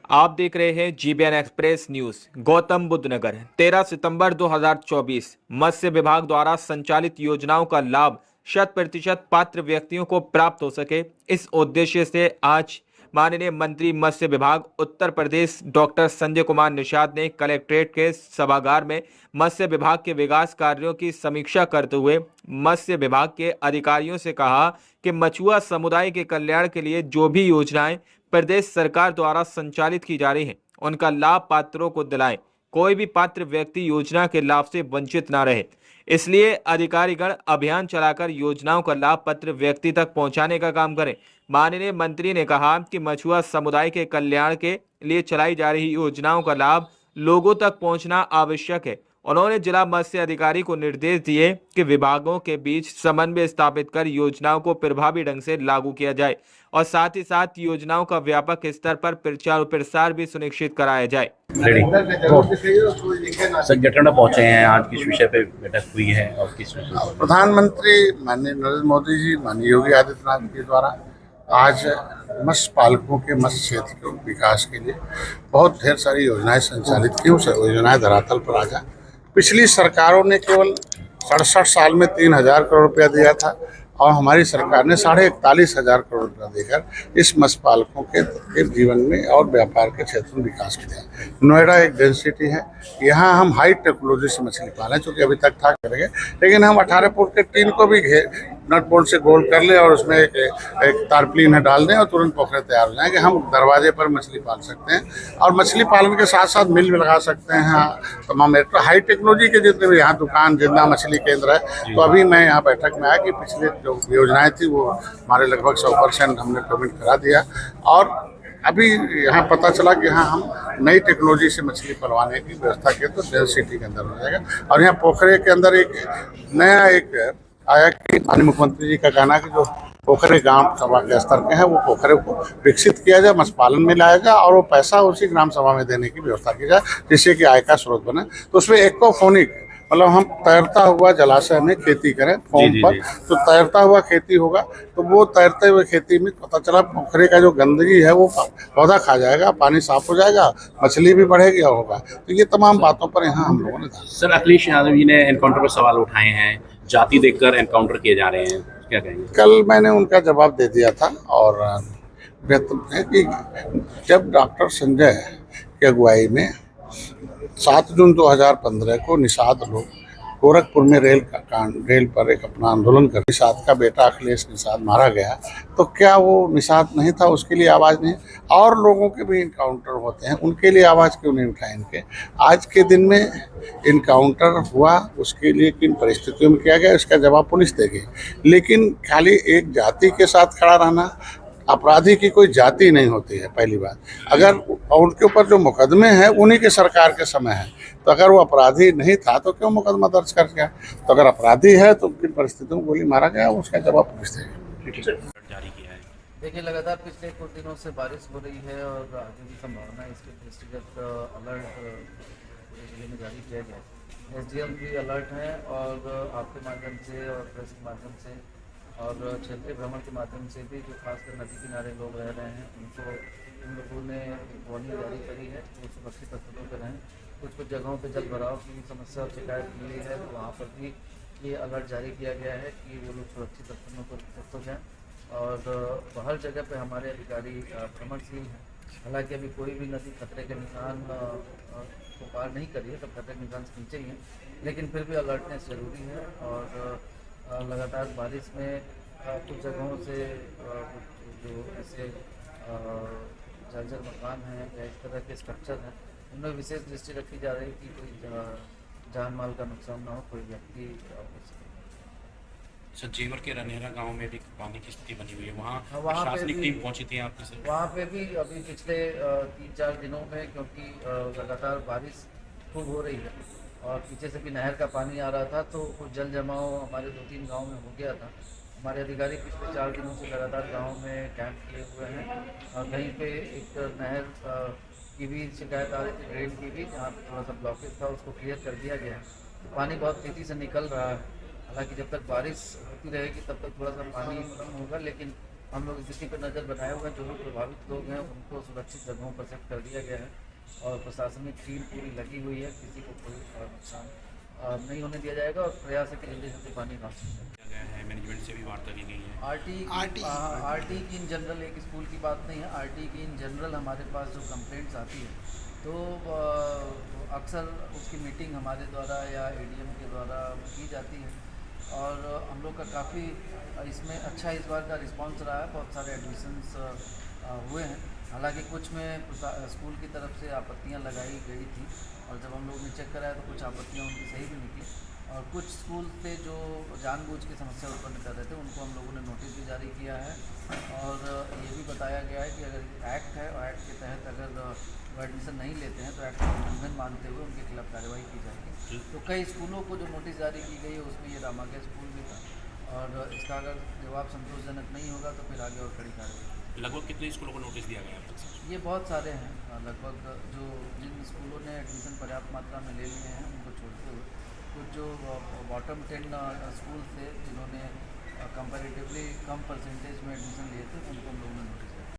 आप देख रहे हैं GBN express news. Gautam Buddh Nagar 13 सितंबर 2024 मत्स्य विभाग द्वारा संचालित योजनाओं का लाभ 100% पात्र व्यक्तियों को प्राप्त हो सके, इस उद्देश्य से आज माननीय मंत्री मत्स्य विभाग उत्तर प्रदेश डॉक्टर संजय कुमार निषाद ने कलेक्ट्रेट के सभागार में मत्स्य विभाग के विकास कार्यों की समीक्षा करते हुए मत्स्य विभाग के अधिकारियों से कहा कि मछुआ समुदाय के कल्याण के लिए जो भी योजनाएं प्रदेश सरकार द्वारा संचालित की जा रही हैं, उनका लाभ पात्रों को दिलाएं। कोई भी पात्र व्यक्ति योजना के लाभ से वंचित न रहे, इसलिए अधिकारीगण अभियान चलाकर योजनाओं का लाभ पात्र व्यक्ति तक पहुंचाने का काम करें। माननीय मंत्री ने कहा कि मछुआ समुदाय के कल्याण के लिए चलाई जा रही योजनाओं का लाभ लोगों तक पहुंचना आवश्यक है। उन्होंने जिला मत्स्य अधिकारी को निर्देश दिए कि विभागों के बीच समन्वय स्थापित कर योजनाओं को प्रभावी ढंग से लागू किया जाए और साथ ही साथ योजनाओं का व्यापक स्तर पर प्रचार प्रसार भी सुनिश्चित कराया जाए। संगठन में पहुंचे हैं, आज किस विषय पे बैठक हुई है और किस विषय पर? प्रधानमंत्री माननीय नरेंद्र मोदी जी, माननीय योगी आदित्यनाथ के द्वारा आज मत्स्य पालकों के मत्स्य क्षेत्र के विकास के लिए बहुत ढेर सारी योजनाएं संचालित की। उस योजनाएं धरातल पर आ जाए। पिछली सरकारों ने केवल 67 साल में 3,000 करोड़ रुपया दिया था और हमारी सरकार ने 41,500 करोड़ रुपया देकर इस मत्स्य पालकों के जीवन में और व्यापार के क्षेत्र में विकास किया। नोएडा एक डेंसिटी है, यहाँ हम हाई टेक्नोलॉजी से मछली पालें, चूँकि अभी तक था करेंगे, लेकिन हम 18 फुट के टीन को भी नट बोल्ट से गोल कर ले और उसमें एक तारप्लीन डाल दें और तुरंत पोखरे तैयार हो जाएंगे। हम दरवाजे पर मछली पाल सकते हैं और मछली पालन के साथ साथ मिल भी लगा सकते हैं। तमाम हाई टेक्नोलॉजी के जितने भी यहाँ दुकान जितना मछली केंद्र है। तो अभी मैं यहाँ बैठक में आया कि पिछले जो योजनाएं थी वो हमारे लगभग 100% हमने पेमेंट करा दिया और अभी यहाँ पता चला कि यहाँ हम नई टेक्नोलॉजी से मछली पलवाने की व्यवस्था की तो डेंसिटी के अंदर हो जाएगा। और यहाँ पोखरे के अंदर एक नया आया कि माननीय मुख्यमंत्री जी का कहना कि जो पोखरे गांव सभा के स्तर के हैं वो पोखरे को विकसित किया जाए, मत्स्य पालन में लाया जाए और वो पैसा उसी ग्राम सभा में देने की व्यवस्था की जाए, जिससे कि आय का स्रोत बने। तो उसमें एक्वाफोनिक मतलब हम तैरता हुआ जलाशय में खेती करें फॉर्म पर, तो तैरता हुआ खेती होगा। तो वो तैरते हुए खेती में पता चला पोखरे का जो गंदगी है वो पौधा खा जाएगा, पानी साफ हो जाएगा, मछली भी बढ़ेगी और होगा। तो ये तमाम बातों पर यहाँ हम लोगों ने सर, अखिलेश यादव जी ने एनकाउंटर पर सवाल उठाए हैं, जाति देखकर एनकाउंटर किए जा रहे हैं, क्या कहेंगे? कल मैंने उनका जवाब दे दिया था और बेहतर है कि जब डॉक्टर संजय की अगुवाई में 7 जून 2015 को निषाद लोग गोरखपुर में रेल पर एक अपना आंदोलन कर निषाद का बेटा अखिलेश निषाद मारा गया, तो क्या वो निषाद नहीं था? उसके लिए आवाज़ नहीं? और लोगों के भी इनकाउंटर होते हैं, उनके लिए आवाज़ क्यों नहीं उठाए? इनके आज के दिन में इनकाउंटर हुआ, उसके लिए किन परिस्थितियों में किया गया इसका जवाब पुलिस देगी। लेकिन खाली एक जाति के साथ खड़ा रहना, अपराधी की कोई जाति नहीं होती है पहली बात। अगर उनके ऊपर जो मुकदमे हैं उन्हीं के सरकार के समय है, तो अगर वो अपराधी नहीं था तो क्यों मुकदमा दर्ज कर गया? तो अगर अपराधी है तो किन परिस्थितियों में गोली मारा गया उसका जवाब पुलिस देगी। देखिए, लगातार पिछले कुछ दिनों से बारिश हो रही है और आगे की संभावना है। इसके दृष्टिगत अलर्ट जिले में जारी किया गया। SDM भी अलर्ट हैं और आपके माध्यम से और प्रेस के माध्यम से और क्षेत्रीय भ्रमण के माध्यम से भी जो खासकर नदी किनारे लोग रह रहे हैं उनको इन लोगों ने वार्निंग जारी करी है कि वो सुरक्षित स्थलों पर रहें। कुछ जगहों पर जल भराव की समस्या और शिकायत मिली है, तो वहाँ पर भी ये अलर्ट जारी किया गया है कि वो लोग सुरक्षित स्थलों पर उपस्थित हो जाएँ। और हर जगह पे हमारे अधिकारी भ्रमणशील हैं। हालांकि अभी कोई भी नदी खतरे के निशान को पार नहीं करी है, सब खतरे के निशान से नीचे ही हैं, लेकिन फिर भी अलर्टनेस जरूरी है। और लगातार बारिश में कुछ जगहों से जो ऐसे जर्जर मकान हैं या इस तरह के स्ट्रक्चर हैं, उनमें विशेष दृष्टि रखी जा रही है कि कोई जान माल का नुकसान ना हो, कोई व्यक्ति। सर, जेवर के रनेरा गांव में भी पानी की स्थिति बनी हुई है, वहाँ प्रशासनिक टीम पहुंची थी आपकी से? वहाँ पे भी अभी पिछले 3-4 दिनों में, क्योंकि लगातार बारिश खूब हो रही है और पीछे से भी नहर का पानी आ रहा था, तो कुछ जल जमाव हमारे 2-3 गाँव में हो गया था। हमारे अधिकारी पिछले 4 दिनों से लगातार गाँव में कैंप किए हुए हैं और कहीं पे एक नहर की भी शिकायत आ रही थी, ड्रेन की भी, जहाँ पर थोड़ा सा ब्लॉकेज था, उसको क्लियर कर दिया गया है। तो पानी बहुत तेज़ी से निकल रहा है। हालांकि जब तक बारिश होती रहेगी तब तक थोड़ा सा पानी कम होगा, लेकिन हम लोग स्थिति पर नज़र बनाए हुए हैं। जो लोग प्रभावित लोग हैं उनको सुरक्षित जगहों पर शिफ्ट कर दिया गया है और प्रशासनिक टीम पूरी लगी हुई है। किसी को कोई नुकसान नहीं होने दिया जाएगा और प्रयास है कि जल्दी जल्दी पानी ना गया है। मैनेजमेंट से भी वार्ता की गई है। आरटी की इन जनरल एक स्कूल की बात नहीं है। आरटी की इन जनरल हमारे पास जो कंप्लेंट्स आती है तो अक्सर उसकी मीटिंग हमारे द्वारा या एडीएम के द्वारा की जाती है और हम लोग का काफ़ी इसमें अच्छा इस बार का रिस्पांस रहा है। बहुत सारे एडमिशन्स हुए हैं। हालांकि कुछ में स्कूल की तरफ से आपत्तियां लगाई गई थी और जब हम लोग ने चेक कराया तो कुछ आपत्तियां उनकी सही भी निकली और कुछ स्कूल थे जो जानबूझ के समस्या उत्पन्न कर रहे थे उनको हम लोगों ने नोटिस भी जारी किया है और ये भी बताया गया है कि अगर एक्ट है और एक्ट के तहत अगर वो एडमिशन नहीं लेते हैं तो एक्ट का उल्लंघन मानते हुए उनके खिलाफ कार्रवाई की जाएगी। तो कई स्कूलों को जो नोटिस जारी की गई है उसमें ये रामागढ़ स्कूल भी था और इसका अगर जवाब संतोषजनक नहीं होगा तो फिर आगे और कड़ी कार्रवाई। लगभग कितने स्कूलों को नोटिस दिया गया है? ये बहुत सारे हैं। लगभग जो जिन स्कूलों ने एडमिशन पर्याप्त मात्रा में ले लिए हैं उनको छोड़ते हुए कुछ जो बॉटम 10 स्कूल थे जिन्होंने कंपैरेटिवली कम परसेंटेज में एडमिशन लिए थे उनको हम लोगों ने नोटिस